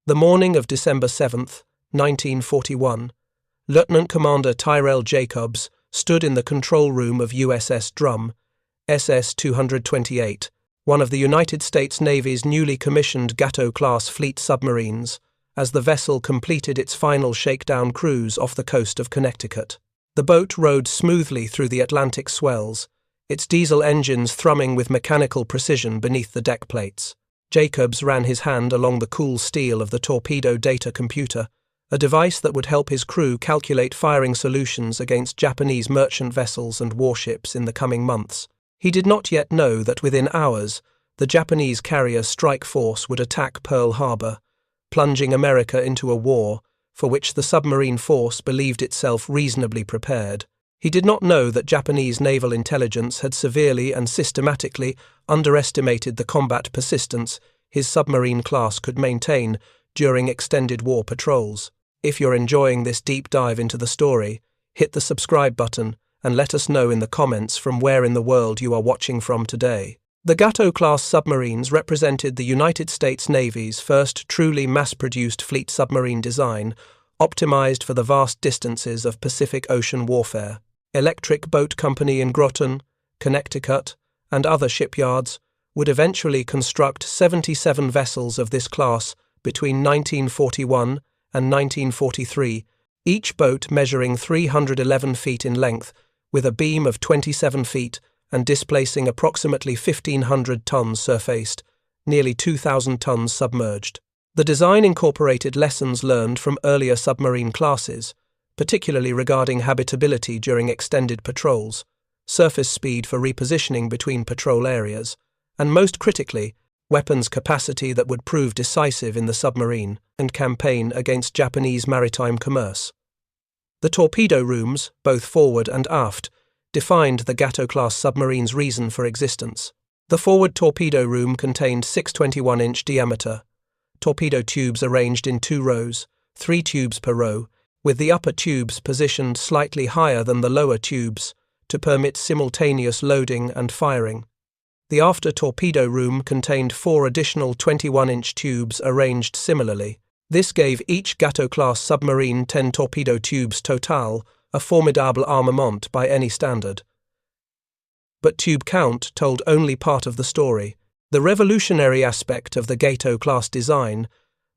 The morning of December 7, 1941, Lieutenant Commander Tyrell Jacobs stood in the control room of USS Drum, SS-228, one of the United States Navy's newly commissioned Gato-Class fleet submarines, as the vessel completed its final shakedown cruise off the coast of Connecticut. The boat rode smoothly through the Atlantic swells, its diesel engines thrumming with mechanical precision beneath the deck plates. Jacobs ran his hand along the cool steel of the Torpedo data computer, a device that would help his crew calculate firing solutions against Japanese merchant vessels and warships in the coming months. He did not yet know that within hours, the Japanese carrier strike force would attack Pearl Harbor, plunging America into a war for which the submarine force believed itself reasonably prepared. He did not know that Japanese naval intelligence had severely and systematically underestimated the combat persistence his submarine class could maintain during extended war patrols. If you're enjoying this deep dive into the story, hit the subscribe button and let us know in the comments from where in the world you are watching from today. The Gato-Class submarines represented the United States Navy's first truly mass-produced fleet submarine design, optimized for the vast distances of Pacific Ocean warfare. Electric Boat Company in Groton, Connecticut, and other shipyards would eventually construct 77 vessels of this class between 1941 and 1943, each boat measuring 311 feet in length, with a beam of 27 feet and displacing approximately 1,500 tons surfaced, nearly 2,000 tons submerged. The design incorporated lessons learned from earlier submarine classes, particularly regarding habitability during extended patrols, surface speed for repositioning between patrol areas, and most critically, weapons capacity that would prove decisive in the submarine and campaign against Japanese maritime commerce. The torpedo rooms, both forward and aft, defined the Gato-Class submarine's reason for existence. The forward torpedo room contained 6 21-inch diameter torpedo tubes arranged in 2 rows, 3 tubes per row, with the upper tubes positioned slightly higher than the lower tubes to permit simultaneous loading and firing. The after torpedo room contained 4 additional 21-inch tubes arranged similarly. This gave each Gato-Class submarine 10 torpedo tubes total, a formidable armament by any standard. But tube count told only part of the story. The revolutionary aspect of the Gato-Class design,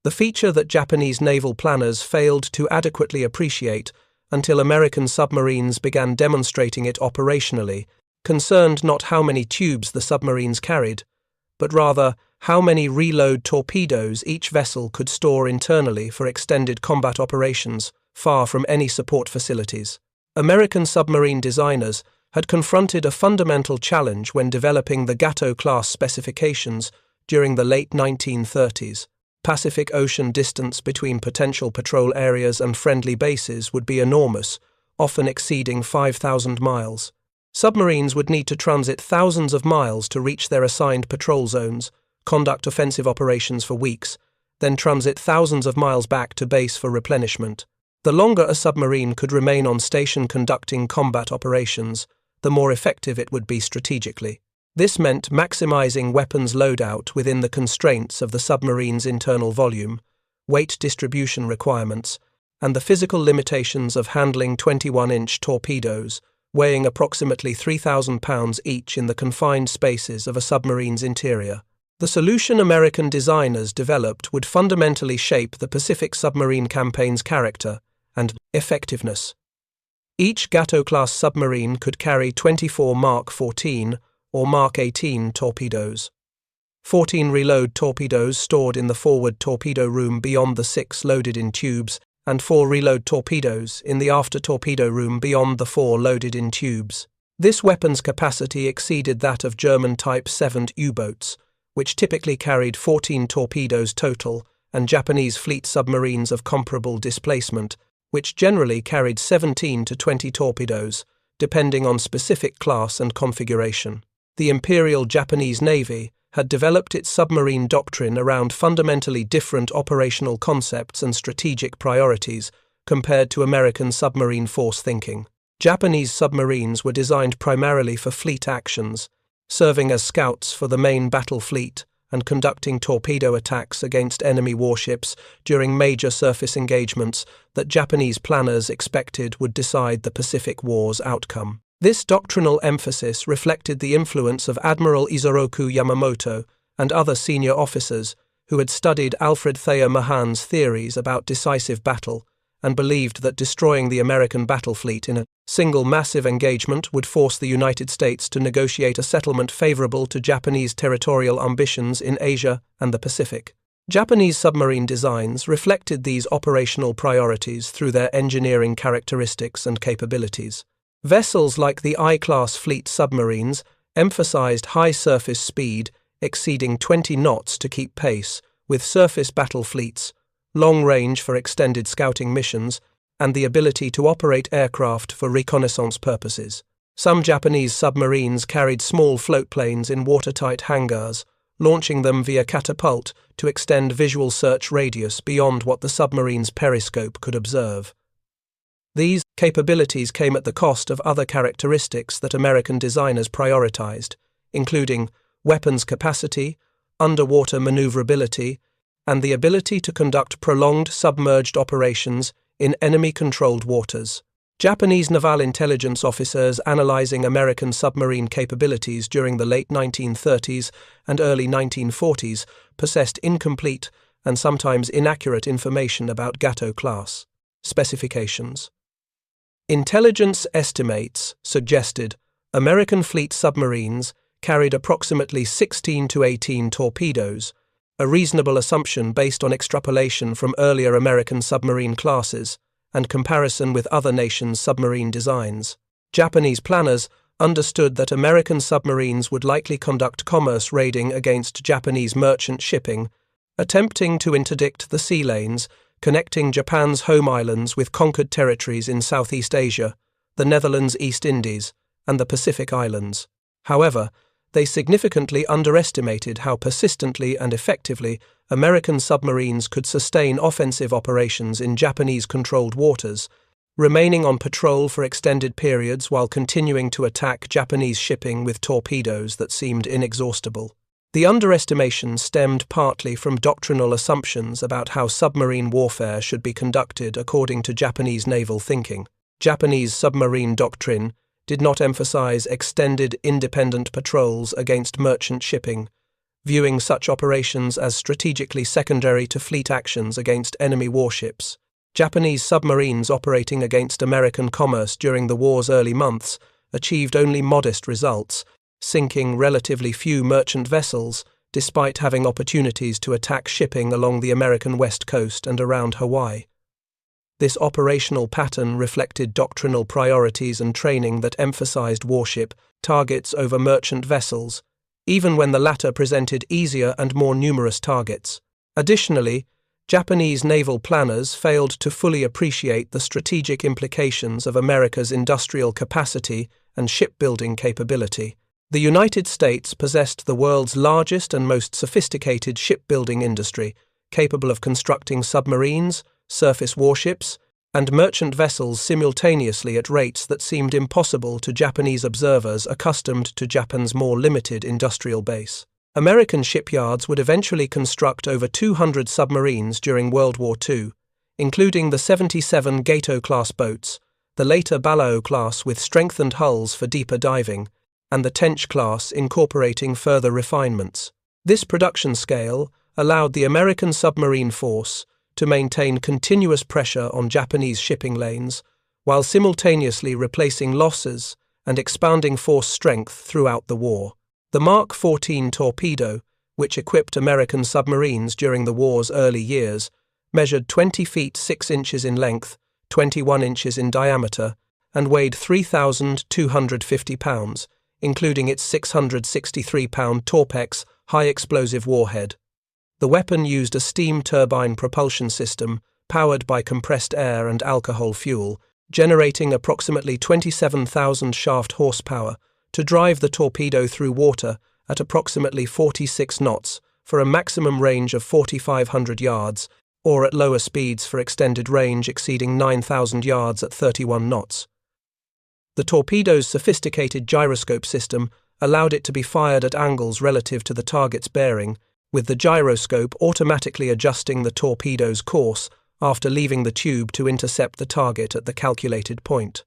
the feature that Japanese naval planners failed to adequately appreciate until American submarines began demonstrating it operationally, concerned not how many tubes the submarines carried, but rather how many reload torpedoes each vessel could store internally for extended combat operations, far from any support facilities. American submarine designers had confronted a fundamental challenge when developing the Gato-Class specifications during the late 1930s. Pacific Ocean distance between potential patrol areas and friendly bases would be enormous, often exceeding 5,000 miles. Submarines would need to transit thousands of miles to reach their assigned patrol zones, conduct offensive operations for weeks, then transit thousands of miles back to base for replenishment. The longer a submarine could remain on station conducting combat operations, the more effective it would be strategically. This meant maximizing weapons loadout within the constraints of the submarine's internal volume, weight distribution requirements, and the physical limitations of handling 21-inch torpedoes, weighing approximately 3,000 pounds each in the confined spaces of a submarine's interior. The solution American designers developed would fundamentally shape the Pacific submarine campaign's character and effectiveness. Each Gato-Class submarine could carry 24 Mark 14 or Mark 18 torpedoes. 14 reload torpedoes stored in the forward torpedo room beyond the 6 loaded in tubes, and 4 reload torpedoes in the after torpedo room beyond the 4 loaded in tubes. This weapons capacity exceeded that of German Type 7 U-boats, which typically carried 14 torpedoes total, and Japanese fleet submarines of comparable displacement, which generally carried 17 to 20 torpedoes, depending on specific class and configuration. The Imperial Japanese Navy had developed its submarine doctrine around fundamentally different operational concepts and strategic priorities compared to American submarine force thinking. Japanese submarines were designed primarily for fleet actions, serving as scouts for the main battle fleet and conducting torpedo attacks against enemy warships during major surface engagements that Japanese planners expected would decide the Pacific War's outcome. This doctrinal emphasis reflected the influence of Admiral Isoroku Yamamoto and other senior officers who had studied Alfred Thayer Mahan's theories about decisive battle and believed that destroying the American battle fleet in a single massive engagement would force the United States to negotiate a settlement favorable to Japanese territorial ambitions in Asia and the Pacific. Japanese submarine designs reflected these operational priorities through their engineering characteristics and capabilities. Vessels like the I-class fleet submarines emphasized high surface speed exceeding 20 knots to keep pace with surface battle fleets, long range for extended scouting missions, and the ability to operate aircraft for reconnaissance purposes. Some Japanese submarines carried small floatplanes in watertight hangars, launching them via catapult to extend visual search radius beyond what the submarine's periscope could observe. These capabilities came at the cost of other characteristics that American designers prioritized, including weapons capacity, underwater maneuverability, and the ability to conduct prolonged submerged operations in enemy-controlled waters. Japanese naval intelligence officers analyzing American submarine capabilities during the late 1930s and early 1940s possessed incomplete and sometimes inaccurate information about Gato-Class specifications. Intelligence estimates suggested American fleet submarines carried approximately 16 to 18 torpedoes, a reasonable assumption based on extrapolation from earlier American submarine classes and comparison with other nations' submarine designs. Japanese planners understood that American submarines would likely conduct commerce raiding against Japanese merchant shipping, attempting to interdict the sea lanes connecting Japan's home islands with conquered territories in Southeast Asia, the Netherlands East Indies, and the Pacific Islands. However, they significantly underestimated how persistently and effectively American submarines could sustain offensive operations in Japanese-controlled waters, remaining on patrol for extended periods while continuing to attack Japanese shipping with torpedoes that seemed inexhaustible. The underestimation stemmed partly from doctrinal assumptions about how submarine warfare should be conducted according to Japanese naval thinking. Japanese submarine doctrine did not emphasize extended independent patrols against merchant shipping, viewing such operations as strategically secondary to fleet actions against enemy warships. Japanese submarines operating against American commerce during the war's early months achieved only modest results, sinking relatively few merchant vessels despite having opportunities to attack shipping along the American west coast and around Hawaii. This operational pattern reflected doctrinal priorities and training that emphasized warship targets over merchant vessels, even when the latter presented easier and more numerous targets. Additionally, Japanese naval planners failed to fully appreciate the strategic implications of America's industrial capacity and shipbuilding capability. The United States possessed the world's largest and most sophisticated shipbuilding industry, capable of constructing submarines, surface warships, and merchant vessels simultaneously at rates that seemed impossible to Japanese observers accustomed to Japan's more limited industrial base. American shipyards would eventually construct over 200 submarines during World War II, including the 77 Gato-Class boats, the later Balao-Class with strengthened hulls for deeper diving, and the Tench-Class incorporating further refinements. This production scale allowed the American submarine force to maintain continuous pressure on Japanese shipping lanes, while simultaneously replacing losses and expanding force strength throughout the war. The Mark 14 torpedo, which equipped American submarines during the war's early years, measured 20 feet 6 inches in length, 21 inches in diameter, and weighed 3,250 pounds, including its 663-pound Torpex high-explosive warhead. The weapon used a steam turbine propulsion system powered by compressed air and alcohol fuel, generating approximately 27,000 shaft horsepower to drive the torpedo through water at approximately 46 knots for a maximum range of 4,500 yards, or at lower speeds for extended range exceeding 9,000 yards at 31 knots. The torpedo's sophisticated gyroscope system allowed it to be fired at angles relative to the target's bearing, with the gyroscope automatically adjusting the torpedo's course after leaving the tube to intercept the target at the calculated point.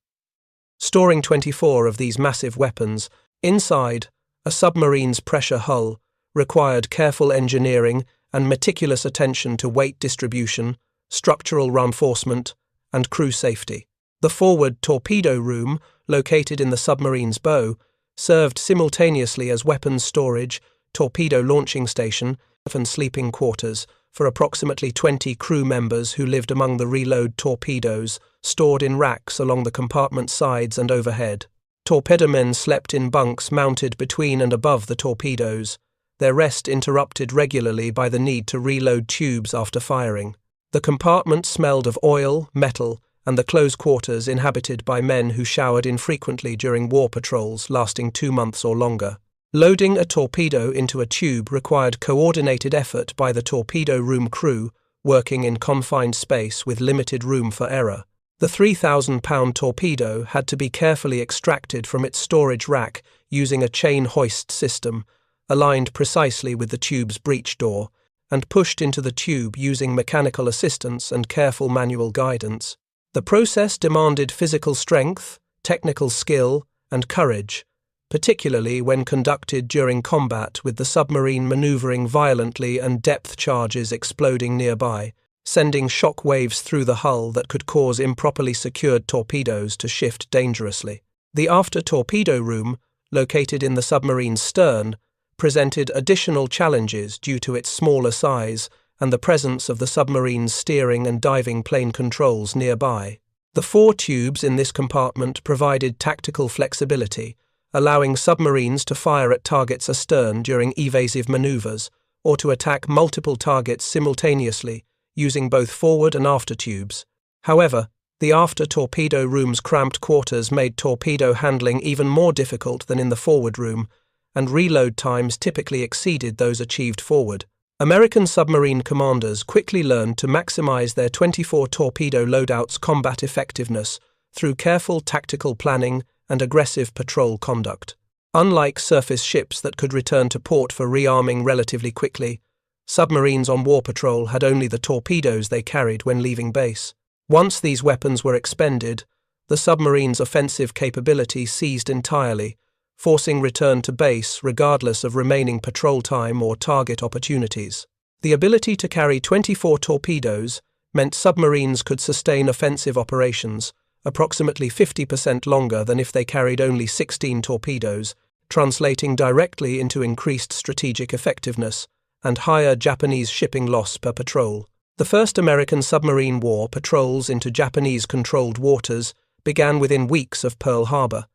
Storing 24 of these massive weapons inside a submarine's pressure hull required careful engineering and meticulous attention to weight distribution, structural reinforcement, and crew safety. The forward torpedo room, located in the submarine's bow, served simultaneously as weapons storage, torpedo launching station, and sleeping quarters for approximately 20 crew members who lived among the reload torpedoes, stored in racks along the compartment sides and overhead. Torpedomen slept in bunks mounted between and above the torpedoes, their rest interrupted regularly by the need to reload tubes after firing. The compartment smelled of oil, metal, and the close quarters inhabited by men who showered infrequently during war patrols lasting 2 months or longer. Loading a torpedo into a tube required coordinated effort by the torpedo room crew working in confined space with limited room for error. The 3,000-pound torpedo had to be carefully extracted from its storage rack using a chain hoist system, aligned precisely with the tube's breech door, and pushed into the tube using mechanical assistance and careful manual guidance. The process demanded physical strength, technical skill, and courage, particularly when conducted during combat with the submarine maneuvering violently and depth charges exploding nearby, sending shock waves through the hull that could cause improperly secured torpedoes to shift dangerously. The after torpedo room, located in the submarine's stern, presented additional challenges due to its smaller size and the presence of the submarine's steering and diving plane controls nearby. The 4 tubes in this compartment provided tactical flexibility, allowing submarines to fire at targets astern during evasive maneuvers or to attack multiple targets simultaneously using both forward and after tubes. However, the after torpedo room's cramped quarters made torpedo handling even more difficult than in the forward room, and reload times typically exceeded those achieved forward. American submarine commanders quickly learned to maximize their 24 torpedo loadouts' combat effectiveness through careful tactical planning and aggressive patrol conduct. Unlike surface ships that could return to port for rearming relatively quickly, submarines on war patrol had only the torpedoes they carried when leaving base. Once these weapons were expended, the submarine's offensive capability ceased entirely, forcing return to base regardless of remaining patrol time or target opportunities. The ability to carry 24 torpedoes meant submarines could sustain offensive operations approximately 50% longer than if they carried only 16 torpedoes, translating directly into increased strategic effectiveness and higher Japanese shipping loss per patrol. The first American submarine war patrols into Japanese-controlled waters began within weeks of Pearl Harbor,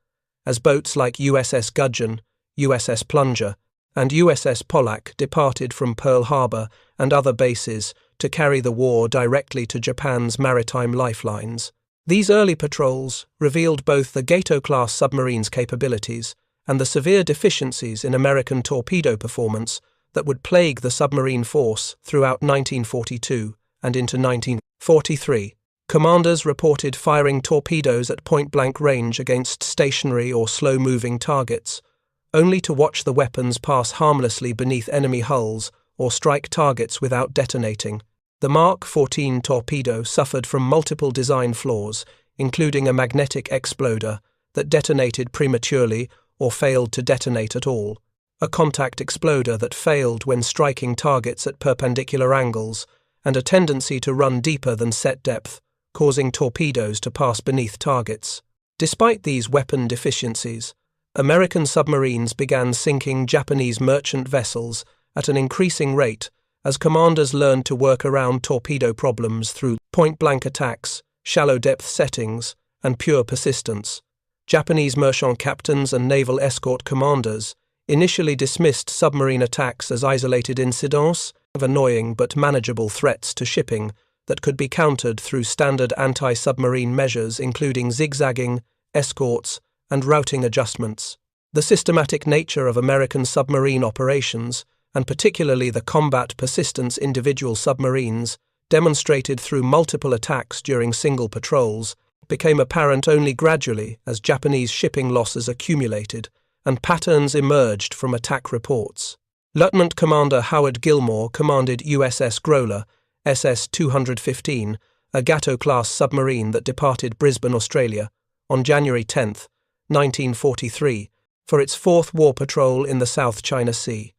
as boats like USS Gudgeon, USS Plunger, and USS Pollack departed from Pearl Harbor and other bases to carry the war directly to Japan's maritime lifelines. These early patrols revealed both the Gato-Class submarines' capabilities and the severe deficiencies in American torpedo performance that would plague the submarine force throughout 1942 and into 1943. Commanders reported firing torpedoes at point-blank range against stationary or slow-moving targets, only to watch the weapons pass harmlessly beneath enemy hulls or strike targets without detonating. The Mark 14 torpedo suffered from multiple design flaws, including a magnetic exploder that detonated prematurely or failed to detonate at all, a contact exploder that failed when striking targets at perpendicular angles, and a tendency to run deeper than set depth, causing torpedoes to pass beneath targets. Despite these weapon deficiencies, American submarines began sinking Japanese merchant vessels at an increasing rate as commanders learned to work around torpedo problems through point-blank attacks, shallow depth settings, and pure persistence. Japanese merchant captains and naval escort commanders initially dismissed submarine attacks as isolated incidents of annoying but manageable threats to shipping that could be countered through standard anti-submarine measures including zigzagging, escorts, and routing adjustments. The systematic nature of American submarine operations, and particularly the combat persistence individual submarines, demonstrated through multiple attacks during single patrols, became apparent only gradually as Japanese shipping losses accumulated and patterns emerged from attack reports. Lieutenant Commander Howard Gilmore commanded USS Growler, SS-215, a Gato-Class submarine that departed Brisbane, Australia, on January 10, 1943, for its fourth war patrol in the South China Sea.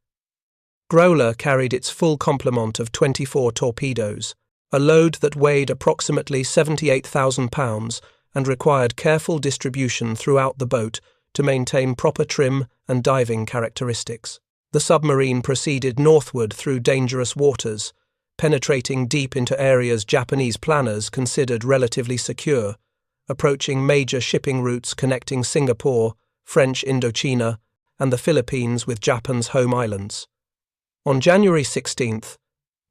Growler carried its full complement of 24 torpedoes, a load that weighed approximately 78,000 pounds and required careful distribution throughout the boat to maintain proper trim and diving characteristics. The submarine proceeded northward through dangerous waters, penetrating deep into areas Japanese planners considered relatively secure, approaching major shipping routes connecting Singapore, French Indochina, and the Philippines with Japan's home islands. On January 16th,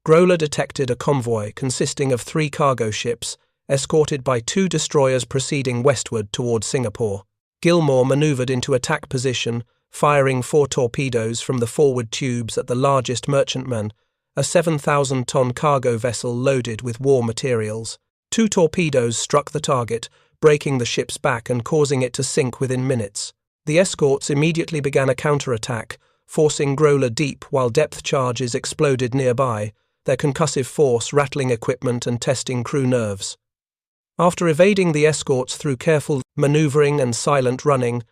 Growler detected a convoy consisting of 3 cargo ships, escorted by 2 destroyers proceeding westward toward Singapore. Gilmore maneuvered into attack position, firing 4 torpedoes from the forward tubes at the largest merchantman, a 7,000-ton cargo vessel loaded with war materials. 2 torpedoes struck the target, breaking the ship's back and causing it to sink within minutes. The escorts immediately began a counterattack, forcing Growler deep while depth charges exploded nearby, their concussive force rattling equipment and testing crew nerves. After evading the escorts through careful maneuvering and silent running,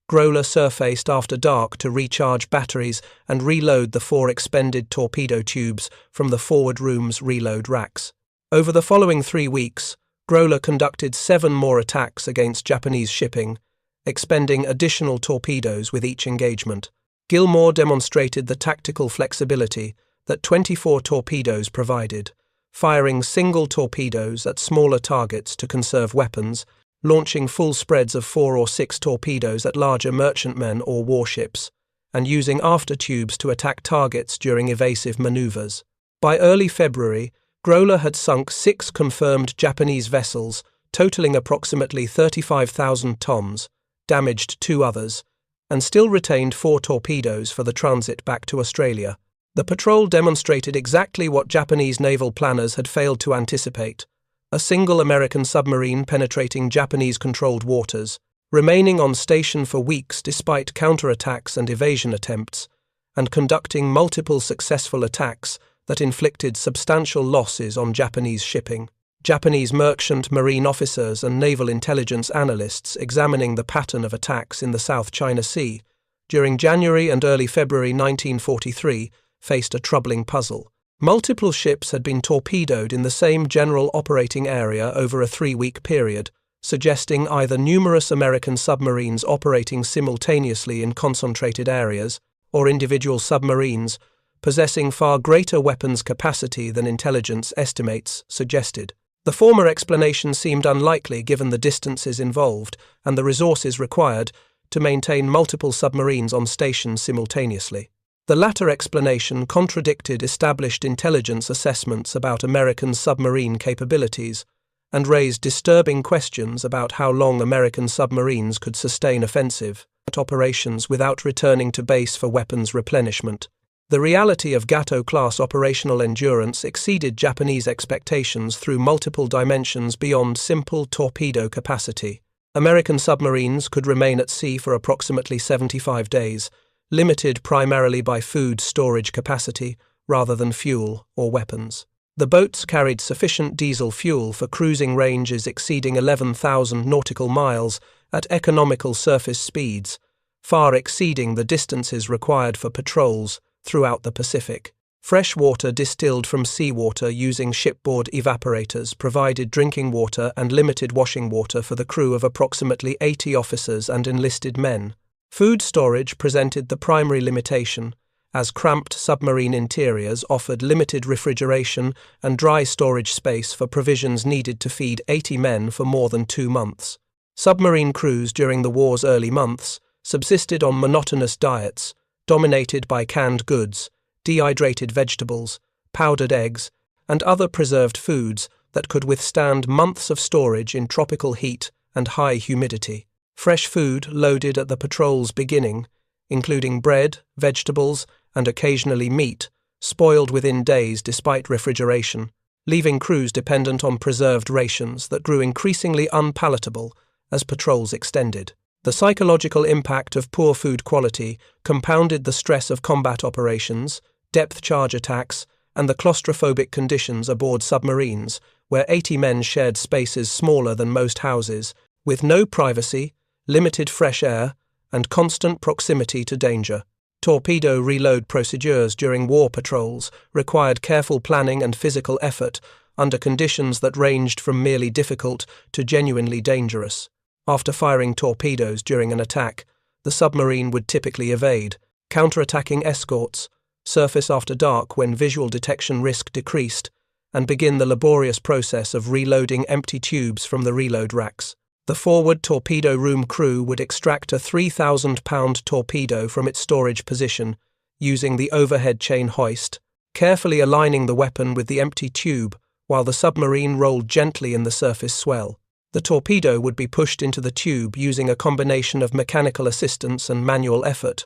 Growler surfaced after dark to recharge batteries and reload the 4 expended torpedo tubes from the forward room's reload racks. Over the following 3 weeks, Growler conducted 7 more attacks against Japanese shipping, expending additional torpedoes with each engagement. Gilmore demonstrated the tactical flexibility that 24 torpedoes provided, firing single torpedoes at smaller targets to conserve weapons, launching full spreads of 4 or 6 torpedoes at larger merchantmen or warships, and using aftertubes to attack targets during evasive maneuvers. By early February, Growler had sunk 6 confirmed Japanese vessels, totaling approximately 35,000 tons, damaged 2 others, and still retained 4 torpedoes for the transit back to Australia. The patrol demonstrated exactly what Japanese naval planners had failed to anticipate: a single American submarine penetrating Japanese-controlled waters, remaining on station for weeks despite counterattacks and evasion attempts, and conducting multiple successful attacks that inflicted substantial losses on Japanese shipping. Japanese merchant marine officers and naval intelligence analysts examining the pattern of attacks in the South China Sea during January and early February 1943 faced a troubling puzzle. Multiple ships had been torpedoed in the same general operating area over a 3-week period, suggesting either numerous American submarines operating simultaneously in concentrated areas or individual submarines possessing far greater weapons capacity than intelligence estimates suggested. The former explanation seemed unlikely given the distances involved and the resources required to maintain multiple submarines on station simultaneously. The latter explanation contradicted established intelligence assessments about American submarine capabilities and raised disturbing questions about how long American submarines could sustain offensive operations without returning to base for weapons replenishment. The reality of Gato-Class operational endurance exceeded Japanese expectations through multiple dimensions beyond simple torpedo capacity. American submarines could remain at sea for approximately 75 days, limited primarily by food storage capacity rather than fuel or weapons. The boats carried sufficient diesel fuel for cruising ranges exceeding 11,000 nautical miles at economical surface speeds, far exceeding the distances required for patrols throughout the Pacific. Fresh water distilled from seawater using shipboard evaporators provided drinking water and limited washing water for the crew of approximately 80 officers and enlisted men. Food storage presented the primary limitation, as cramped submarine interiors offered limited refrigeration and dry storage space for provisions needed to feed 80 men for more than 2 months. Submarine crews during the war's early months subsisted on monotonous diets, dominated by canned goods, dehydrated vegetables, powdered eggs, and other preserved foods that could withstand months of storage in tropical heat and high humidity. Fresh food loaded at the patrol's beginning, including bread, vegetables, and occasionally meat, spoiled within days despite refrigeration, leaving crews dependent on preserved rations that grew increasingly unpalatable as patrols extended. The psychological impact of poor food quality compounded the stress of combat operations, depth charge attacks, and the claustrophobic conditions aboard submarines, where 80 men shared spaces smaller than most houses, with no privacy, limited fresh air, and constant proximity to danger. Torpedo reload procedures during war patrols required careful planning and physical effort under conditions that ranged from merely difficult to genuinely dangerous. After firing torpedoes during an attack, the submarine would typically evade, counterattacking escorts, surface after dark when visual detection risk decreased, and begin the laborious process of reloading empty tubes from the reload racks. The forward torpedo room crew would extract a 3,000-pound torpedo from its storage position using the overhead chain hoist, carefully aligning the weapon with the empty tube while the submarine rolled gently in the surface swell. The torpedo would be pushed into the tube using a combination of mechanical assistance and manual effort.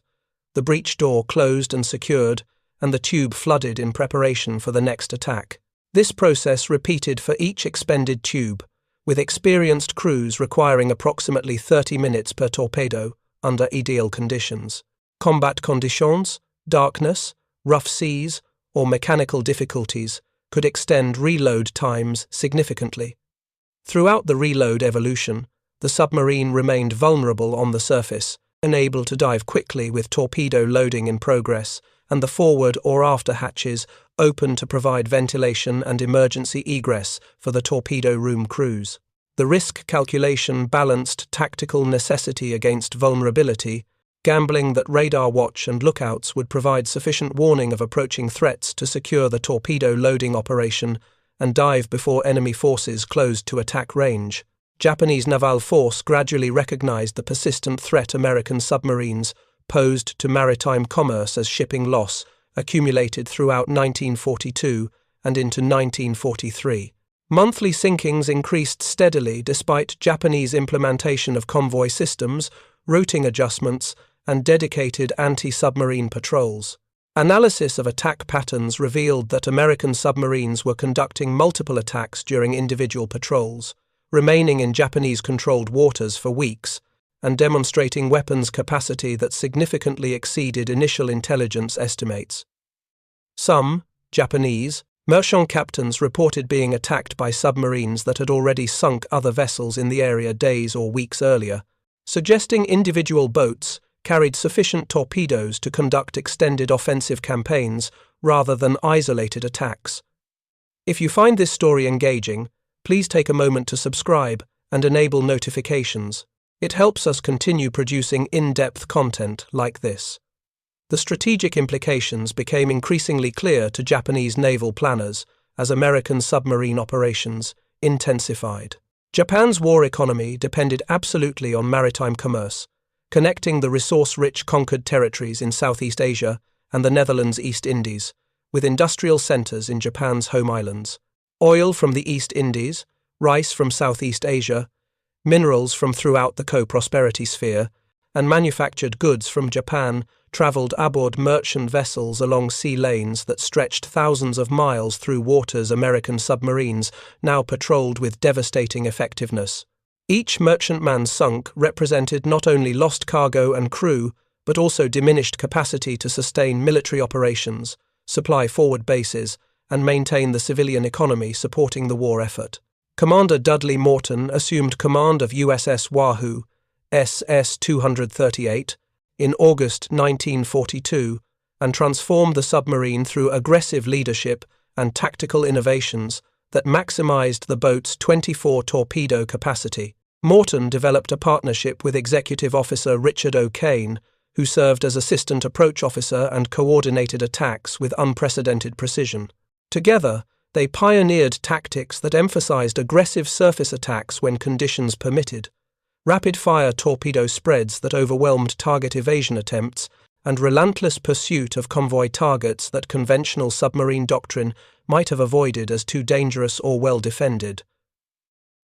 The breech door closed and secured, and the tube flooded in preparation for the next attack. This process repeated for each expended tube, with experienced crews requiring approximately 30 minutes per torpedo under ideal conditions. Combat conditions, darkness, rough seas, or mechanical difficulties could extend reload times significantly. Throughout the reload evolution, the submarine remained vulnerable on the surface, unable to dive quickly with torpedo loading in progress, and the forward or after hatches open to provide ventilation and emergency egress for the torpedo room crews. The risk calculation balanced tactical necessity against vulnerability, gambling that radar watch and lookouts would provide sufficient warning of approaching threats to secure the torpedo loading operation and dive before enemy forces closed to attack range. Japanese naval force gradually recognized the persistent threat American submarines posed to maritime commerce as shipping loss accumulated throughout 1942 and into 1943. Monthly sinkings increased steadily despite Japanese implementation of convoy systems, routing adjustments, and dedicated anti-submarine patrols. Analysis of attack patterns revealed that American submarines were conducting multiple attacks during individual patrols, remaining in Japanese-controlled waters for weeks, and demonstrating weapons capacity that significantly exceeded initial intelligence estimates. Some, Japanese, merchant captains reported being attacked by submarines that had already sunk other vessels in the area days or weeks earlier, suggesting individual boats carried sufficient torpedoes to conduct extended offensive campaigns rather than isolated attacks. If you find this story engaging, please take a moment to subscribe and enable notifications. It helps us continue producing in-depth content like this. The strategic implications became increasingly clear to Japanese naval planners as American submarine operations intensified. Japan's war economy depended absolutely on maritime commerce, connecting the resource-rich conquered territories in Southeast Asia and the Netherlands East Indies, with industrial centers in Japan's home islands. Oil from the East Indies, rice from Southeast Asia, minerals from throughout the co-prosperity sphere, and manufactured goods from Japan traveled aboard merchant vessels along sea lanes that stretched thousands of miles through waters American submarines now patrolled with devastating effectiveness. Each merchantman sunk represented not only lost cargo and crew, but also diminished capacity to sustain military operations, supply forward bases, and maintain the civilian economy supporting the war effort. Commander Dudley Morton assumed command of USS Wahoo, SS-238, in August 1942 and transformed the submarine through aggressive leadership and tactical innovations that maximized the boat's 24 torpedo capacity. Morton developed a partnership with Executive Officer Richard O'Kane, who served as assistant approach officer and coordinated attacks with unprecedented precision. Together, they pioneered tactics that emphasized aggressive surface attacks when conditions permitted, rapid-fire torpedo spreads that overwhelmed target evasion attempts, and relentless pursuit of convoy targets that conventional submarine doctrine might have avoided as too dangerous or well-defended.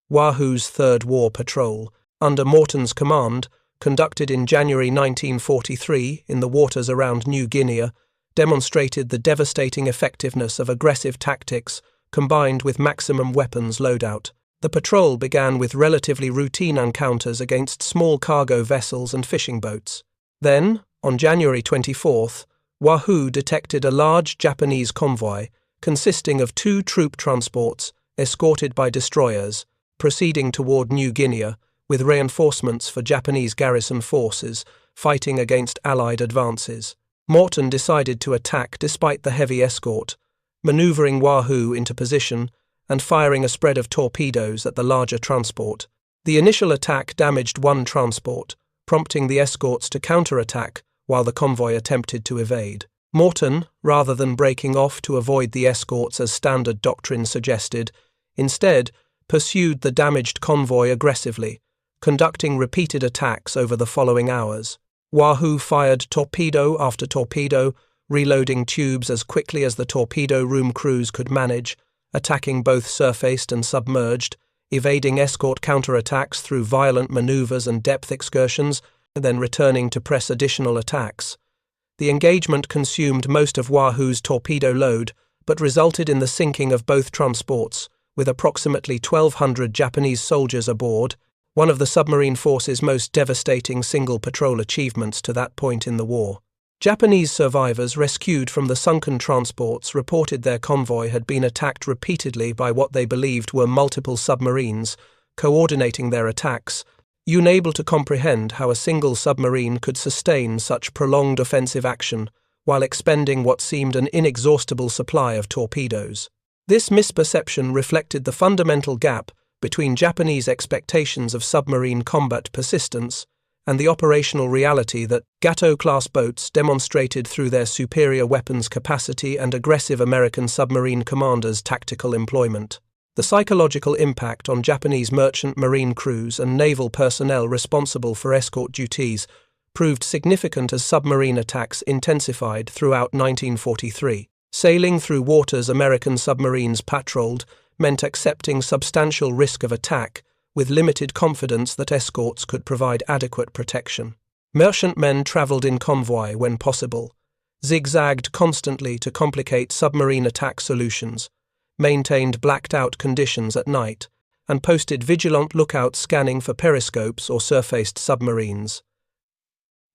Wahoo's Third War Patrol, under Morton's command, conducted in January 1943 in the waters around New Guinea, demonstrated the devastating effectiveness of aggressive tactics combined with maximum weapons loadout. The patrol began with relatively routine encounters against small cargo vessels and fishing boats. Then, on January 24th, Wahoo detected a large Japanese convoy consisting of 2 troop transports escorted by destroyers, proceeding toward New Guinea with reinforcements for Japanese garrison forces fighting against Allied advances. Morton decided to attack despite the heavy escort, maneuvering Wahoo into position and firing a spread of torpedoes at the larger transport. The initial attack damaged one transport, prompting the escorts to counterattack while the convoy attempted to evade. Morton, rather than breaking off to avoid the escorts as standard doctrine suggested, instead pursued the damaged convoy aggressively, conducting repeated attacks over the following hours. Wahoo fired torpedo after torpedo, reloading tubes as quickly as the torpedo room crews could manage, attacking both surfaced and submerged, evading escort counterattacks through violent maneuvers and depth excursions, and then returning to press additional attacks. The engagement consumed most of Wahoo's torpedo load, but resulted in the sinking of both transports, with approximately 1,200 Japanese soldiers aboard, one of the submarine force's most devastating single patrol achievements to that point in the war. Japanese survivors rescued from the sunken transports reported their convoy had been attacked repeatedly by what they believed were multiple submarines, coordinating their attacks, unable to comprehend how a single submarine could sustain such prolonged offensive action while expending what seemed an inexhaustible supply of torpedoes. This misperception reflected the fundamental gap between Japanese expectations of submarine combat persistence and the operational reality that Gato-Class boats demonstrated through their superior weapons capacity and aggressive American submarine commanders' tactical employment. The psychological impact on Japanese merchant marine crews and naval personnel responsible for escort duties proved significant as submarine attacks intensified throughout 1943. Sailing through waters American submarines patrolled meant accepting substantial risk of attack, with limited confidence that escorts could provide adequate protection. Merchantmen travelled in convoy when possible, zigzagged constantly to complicate submarine attack solutions, maintained blacked-out conditions at night, and posted vigilant lookouts scanning for periscopes or surfaced submarines.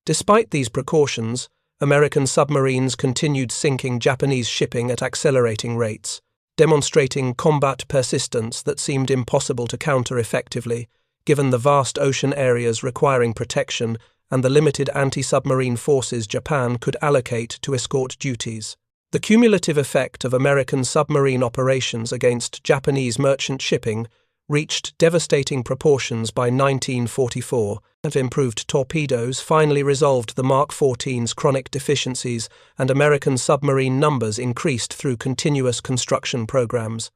Despite these precautions, American submarines continued sinking Japanese shipping at accelerating rates, demonstrating combat persistence that seemed impossible to counter effectively, given the vast ocean areas requiring protection and the limited anti-submarine forces Japan could allocate to escort duties. The cumulative effect of American submarine operations against Japanese merchant shipping reached devastating proportions by 1944, and improved torpedoes finally resolved the Mark 14's chronic deficiencies, and American submarine numbers increased through continuous construction programs.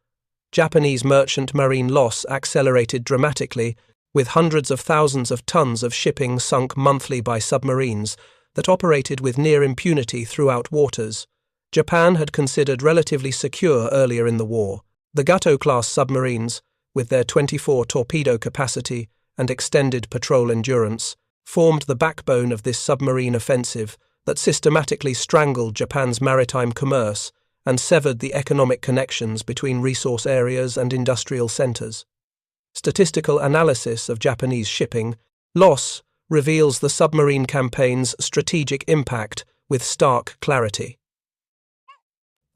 Japanese merchant marine loss accelerated dramatically, with hundreds of thousands of tons of shipping sunk monthly by submarines that operated with near impunity throughout waters Japan had considered relatively secure earlier in the war. The Gato-Class submarines, with their 24 torpedo capacity and extended patrol endurance, formed the backbone of this submarine offensive that systematically strangled Japan's maritime commerce and severed the economic connections between resource areas and industrial centers. Statistical analysis of Japanese shipping loss reveals the submarine campaign's strategic impact with stark clarity.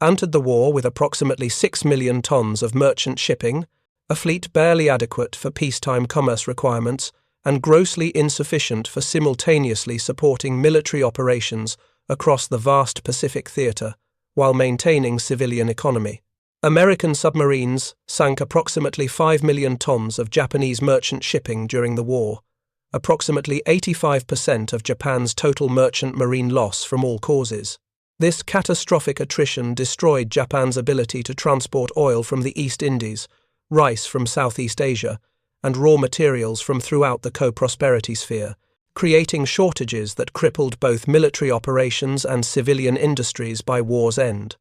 Entered the war with approximately 6 million tons of merchant shipping, a fleet barely adequate for peacetime commerce requirements and grossly insufficient for simultaneously supporting military operations across the vast Pacific theater while maintaining civilian economy. American submarines sank approximately 5 million tons of Japanese merchant shipping during the war, approximately 85% of Japan's total merchant marine loss from all causes. This catastrophic attrition destroyed Japan's ability to transport oil from the East Indies, rice from Southeast Asia, and raw materials from throughout the co-prosperity sphere, creating shortages that crippled both military operations and civilian industries by war's end.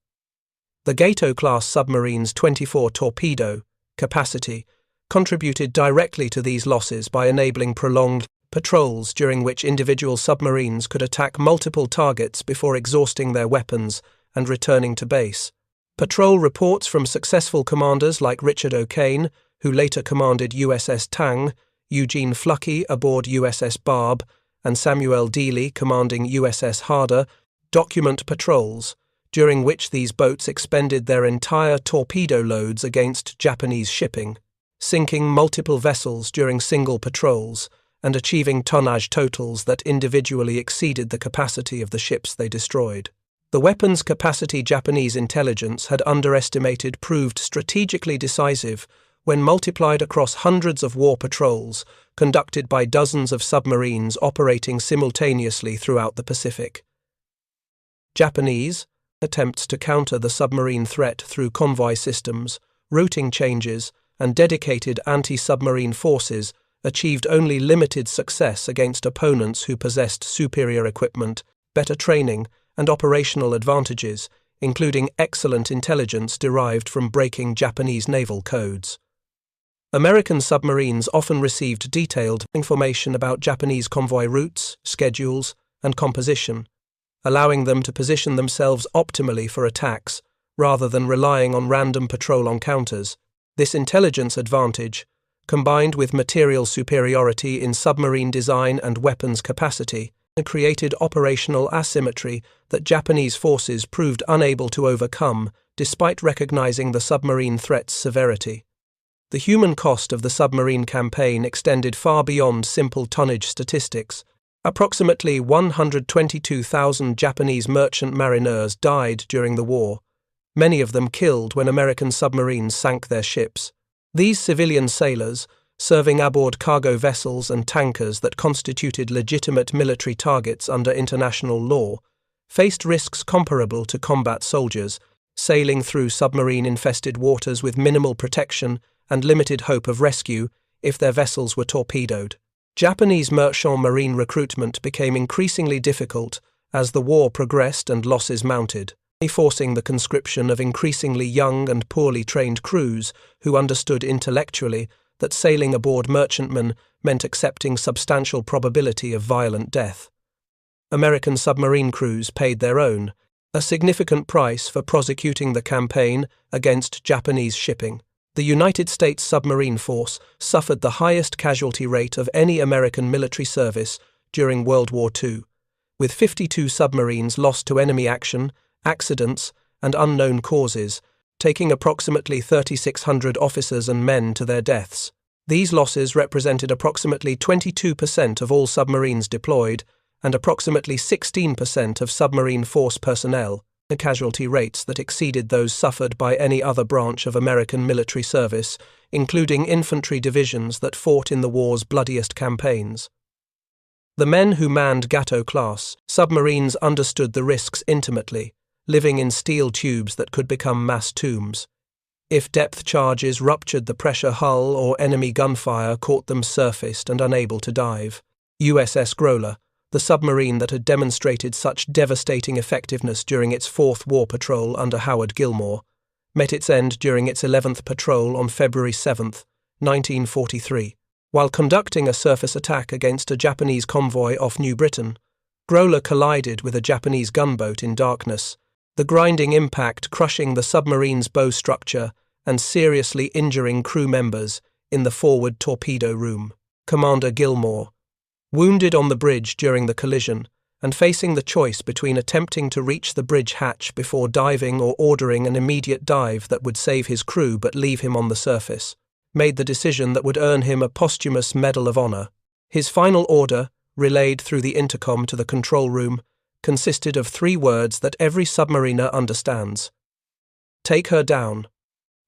The Gato-Class submarine's 24 torpedo capacity contributed directly to these losses by enabling prolonged patrols during which individual submarines could attack multiple targets before exhausting their weapons and returning to base. Patrol reports from successful commanders like Richard O'Kane, who later commanded USS Tang, Eugene Fluckey aboard USS Barb, and Samuel Dealey commanding USS Harder, document patrols, during which these boats expended their entire torpedo loads against Japanese shipping, sinking multiple vessels during single patrols, and achieving tonnage totals that individually exceeded the capacity of the ships they destroyed. The weapons capacity Japanese intelligence had underestimated proved strategically decisive when multiplied across hundreds of war patrols conducted by dozens of submarines operating simultaneously throughout the Pacific. Japanese attempts to counter the submarine threat through convoy systems, routing changes, and dedicated anti-submarine forces achieved only limited success against opponents who possessed superior equipment, better training, and operational advantages, including excellent intelligence derived from breaking Japanese naval codes. American submarines often received detailed information about Japanese convoy routes, schedules, and composition, allowing them to position themselves optimally for attacks rather than relying on random patrol encounters. This intelligence advantage, combined with material superiority in submarine design and weapons capacity, created operational asymmetry that Japanese forces proved unable to overcome despite recognizing the submarine threat's severity. The human cost of the submarine campaign extended far beyond simple tonnage statistics. Approximately 122,000 Japanese merchant mariners died during the war, many of them killed when American submarines sank their ships. These civilian sailors, serving aboard cargo vessels and tankers that constituted legitimate military targets under international law, faced risks comparable to combat soldiers, sailing through submarine-infested waters with minimal protection and limited hope of rescue if their vessels were torpedoed. Japanese merchant marine recruitment became increasingly difficult as the war progressed and losses mounted, forcing the conscription of increasingly young and poorly trained crews who understood intellectually that sailing aboard merchantmen meant accepting substantial probability of violent death. American submarine crews paid their own, a significant price for prosecuting the campaign against Japanese shipping. The United States submarine force suffered the highest casualty rate of any American military service during World War II, with 52 submarines lost to enemy action, accidents, and unknown causes, taking approximately 3,600 officers and men to their deaths. These losses represented approximately 22% of all submarines deployed and approximately 16% of submarine force personnel, casualty rates that exceeded those suffered by any other branch of American military service, including infantry divisions that fought in the war's bloodiest campaigns. The men who manned Gato-Class submarines understood the risks intimately, living in steel tubes that could become mass tombs. If depth charges ruptured the pressure hull or enemy gunfire caught them surfaced and unable to dive. USS Growler, the submarine that had demonstrated such devastating effectiveness during its fourth war patrol under Howard Gilmore, met its end during its 11th patrol on February 7, 1943. While conducting a surface attack against a Japanese convoy off New Britain, Growler collided with a Japanese gunboat in darkness, the grinding impact crushing the submarine's bow structure and seriously injuring crew members in the forward torpedo room. Commander Gilmore, wounded on the bridge during the collision and facing the choice between attempting to reach the bridge hatch before diving or ordering an immediate dive that would save his crew but leave him on the surface, made the decision that would earn him a posthumous Medal of Honor. His final order, relayed through the intercom to the control room, consisted of 3 words that every submariner understands. Take her down.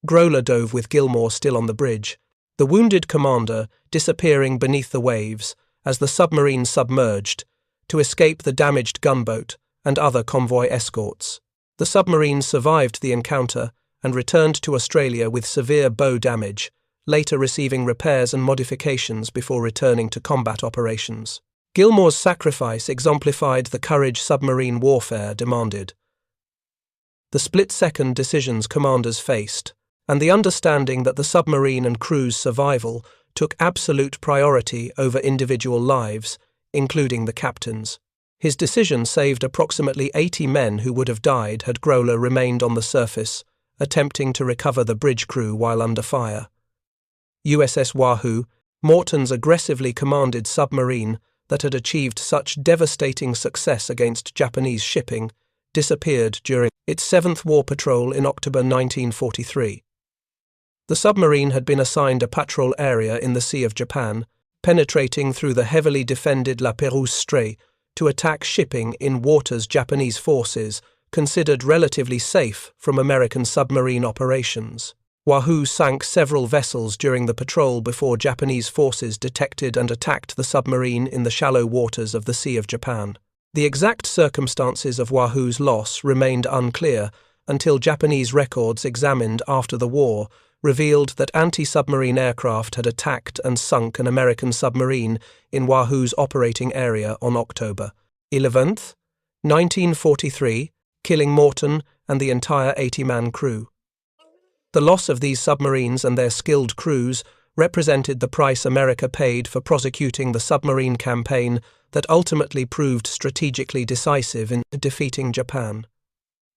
Growler dove with Gilmore still on the bridge, the wounded commander disappearing beneath the waves as the submarine submerged, to escape the damaged gunboat and other convoy escorts. The submarine survived the encounter and returned to Australia with severe bow damage, later receiving repairs and modifications before returning to combat operations. Gilmore's sacrifice exemplified the courage submarine warfare demanded, the split-second decisions commanders faced, and the understanding that the submarine and crew's survival took absolute priority over individual lives, including the captain's. His decision saved approximately 80 men who would have died had Growler remained on the surface, attempting to recover the bridge crew while under fire. USS Wahoo, Morton's aggressively commanded submarine that had achieved such devastating success against Japanese shipping, disappeared during its seventh war patrol in October 1943. The submarine had been assigned a patrol area in the Sea of Japan, penetrating through the heavily defended La Pérouse Strait to attack shipping in waters Japanese forces considered relatively safe from American submarine operations. Wahoo sank several vessels during the patrol before Japanese forces detected and attacked the submarine in the shallow waters of the Sea of Japan. The exact circumstances of Wahoo's loss remained unclear until Japanese records examined after the war revealed that anti-submarine aircraft had attacked and sunk an American submarine in Wahoo's operating area on October 11th, 1943, killing Morton and the entire 80-man crew. The loss of these submarines and their skilled crews represented the price America paid for prosecuting the submarine campaign that ultimately proved strategically decisive in defeating Japan.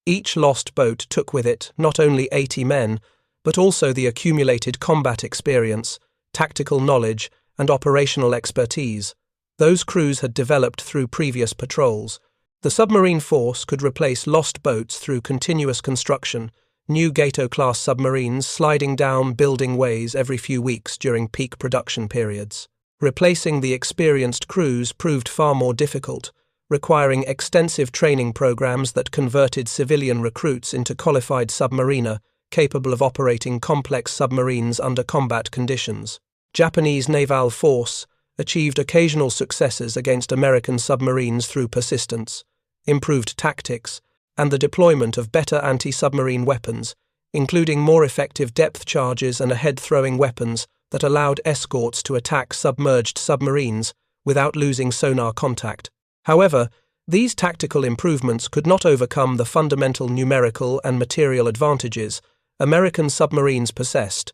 Each lost boat took with it not only 80 men, but also the accumulated combat experience, tactical knowledge, and operational expertise those crews had developed through previous patrols. The submarine force could replace lost boats through continuous construction, new Gato-Class submarines sliding down building ways every few weeks during peak production periods. Replacing the experienced crews proved far more difficult, requiring extensive training programs that converted civilian recruits into qualified submariner capable of operating complex submarines under combat conditions. Japanese naval force achieved occasional successes against American submarines through persistence, improved tactics, and the deployment of better anti-submarine weapons, including more effective depth charges and ahead-throwing weapons that allowed escorts to attack submerged submarines without losing sonar contact. However, these tactical improvements could not overcome the fundamental numerical and material advantages American submarines possessed,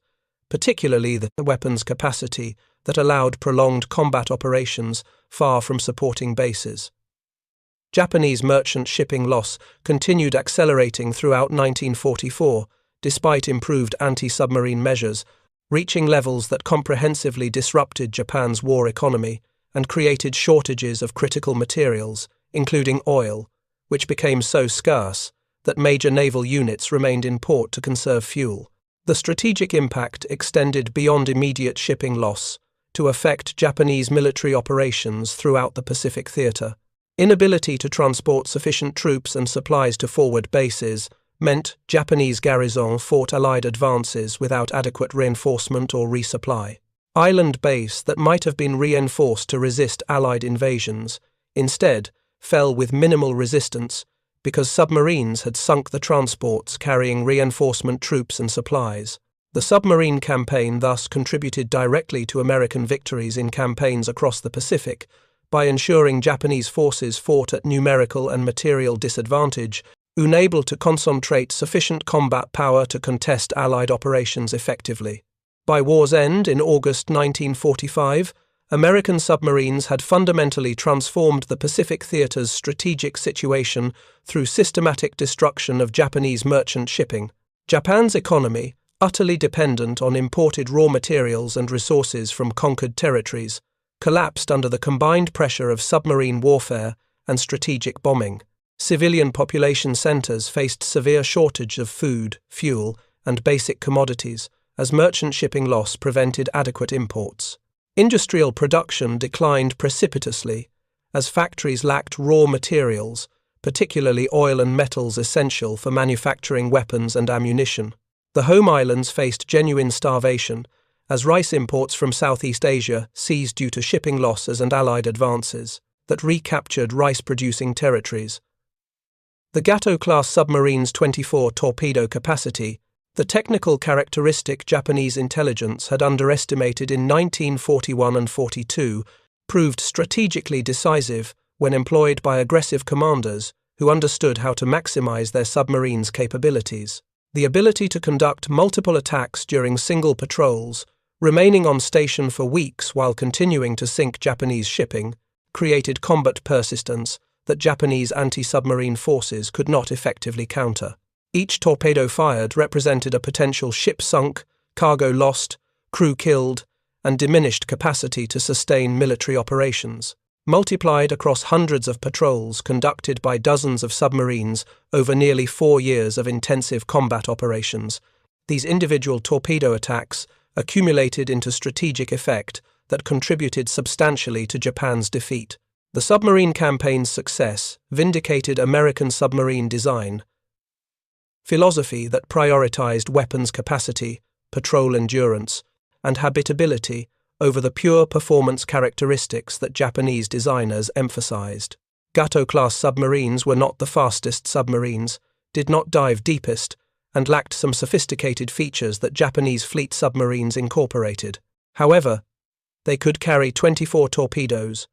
particularly the weapons capacity that allowed prolonged combat operations far from supporting bases. Japanese merchant shipping loss continued accelerating throughout 1944, despite improved anti-submarine measures, reaching levels that comprehensively disrupted Japan's war economy and created shortages of critical materials, including oil, which became so scarce that major naval units remained in port to conserve fuel. The strategic impact extended beyond immediate shipping loss to affect Japanese military operations throughout the Pacific theater. Inability to transport sufficient troops and supplies to forward bases meant Japanese garrison fought Allied advances without adequate reinforcement or resupply. Island base that might have been reinforced to resist Allied invasions instead fell with minimal resistance because submarines had sunk the transports carrying reinforcement troops and supplies. The submarine campaign thus contributed directly to American victories in campaigns across the Pacific by ensuring Japanese forces fought at numerical and material disadvantage, unable to concentrate sufficient combat power to contest Allied operations effectively. By war's end in August 1945, American submarines had fundamentally transformed the Pacific theater's strategic situation through systematic destruction of Japanese merchant shipping. Japan's economy, utterly dependent on imported raw materials and resources from conquered territories, collapsed under the combined pressure of submarine warfare and strategic bombing. Civilian population centers faced severe shortage of food, fuel, and basic commodities as merchant shipping loss prevented adequate imports. Industrial production declined precipitously as factories lacked raw materials, particularly oil and metals essential for manufacturing weapons and ammunition. The home islands faced genuine starvation as rice imports from Southeast Asia ceased due to shipping losses and Allied advances that recaptured rice-producing territories. The Gato-Class submarine's 24 torpedo capacity, the technical characteristic Japanese intelligence had underestimated in 1941 and 42, proved strategically decisive when employed by aggressive commanders who understood how to maximize their submarines' capabilities. The ability to conduct multiple attacks during single patrols, remaining on station for weeks while continuing to sink Japanese shipping, created combat persistence that Japanese anti-submarine forces could not effectively counter. Each torpedo fired represented a potential ship sunk, cargo lost, crew killed, and diminished capacity to sustain military operations. Multiplied across hundreds of patrols conducted by dozens of submarines over nearly 4 years of intensive combat operations, these individual torpedo attacks accumulated into strategic effect that contributed substantially to Japan's defeat. The submarine campaign's success vindicated American submarine design philosophy that prioritized weapons capacity, patrol endurance, and habitability over the pure performance characteristics that Japanese designers emphasized. Gato-Class submarines were not the fastest submarines, did not dive deepest, and lacked some sophisticated features that Japanese fleet submarines incorporated. However, they could carry 24 torpedoes,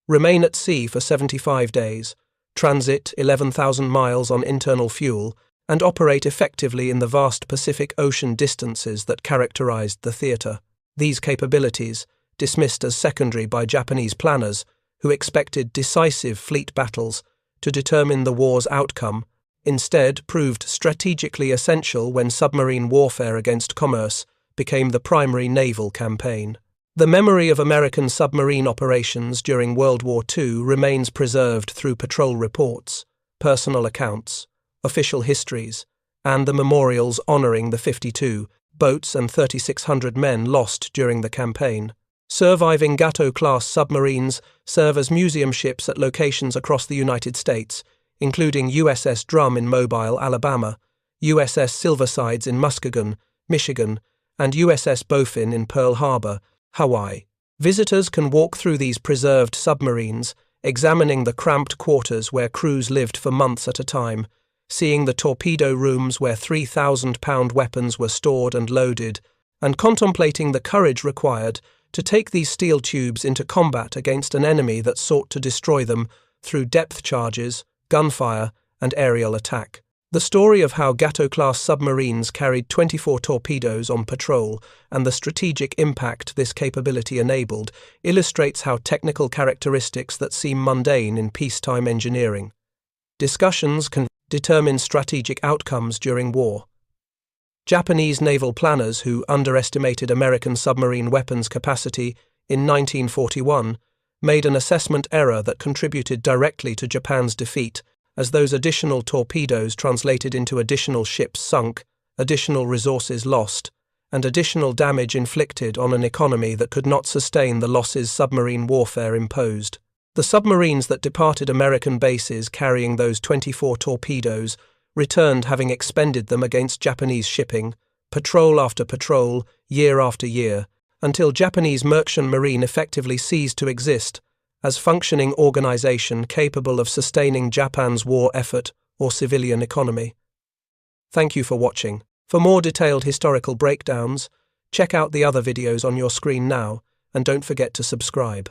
remain at sea for 75 days, transit 11,000 miles on internal fuel, and operate effectively in the vast Pacific Ocean distances that characterized the theater. These capabilities, dismissed as secondary by Japanese planners who expected decisive fleet battles to determine the war's outcome, instead proved strategically essential when submarine warfare against commerce became the primary naval campaign. The memory of American submarine operations during World War II remains preserved through patrol reports, personal accounts, official histories, and the memorials honoring the 52 boats and 3,600 men lost during the campaign. Surviving Gato-Class submarines serve as museum ships at locations across the United States, including USS Drum in Mobile, Alabama, USS Silversides in Muskegon, Michigan, and USS Bowfin in Pearl Harbor, Hawaii. Visitors can walk through these preserved submarines, examining the cramped quarters where crews lived for months at a time, seeing the torpedo rooms where 3,000-pound weapons were stored and loaded, and contemplating the courage required to take these steel tubes into combat against an enemy that sought to destroy them through depth charges, gunfire, and aerial attack. The story of how Gato-Class submarines carried 24 torpedoes on patrol and the strategic impact this capability enabled illustrates how technical characteristics that seem mundane in peacetime engineering discussions can determine strategic outcomes during war. Japanese naval planners who underestimated American submarine weapons capacity in 1941 made an assessment error that contributed directly to Japan's defeat, as those additional torpedoes translated into additional ships sunk, additional resources lost, and additional damage inflicted on an economy that could not sustain the losses submarine warfare imposed. The submarines that departed American bases carrying those 24 torpedoes returned having expended them against Japanese shipping, patrol after patrol, year after year, until Japanese merchant marine effectively ceased to exist as functioning organization capable of sustaining Japan's war effort or civilian economy. Thank you for watching. For more detailed historical breakdowns, check out the other videos on your screen now, and don't forget to subscribe.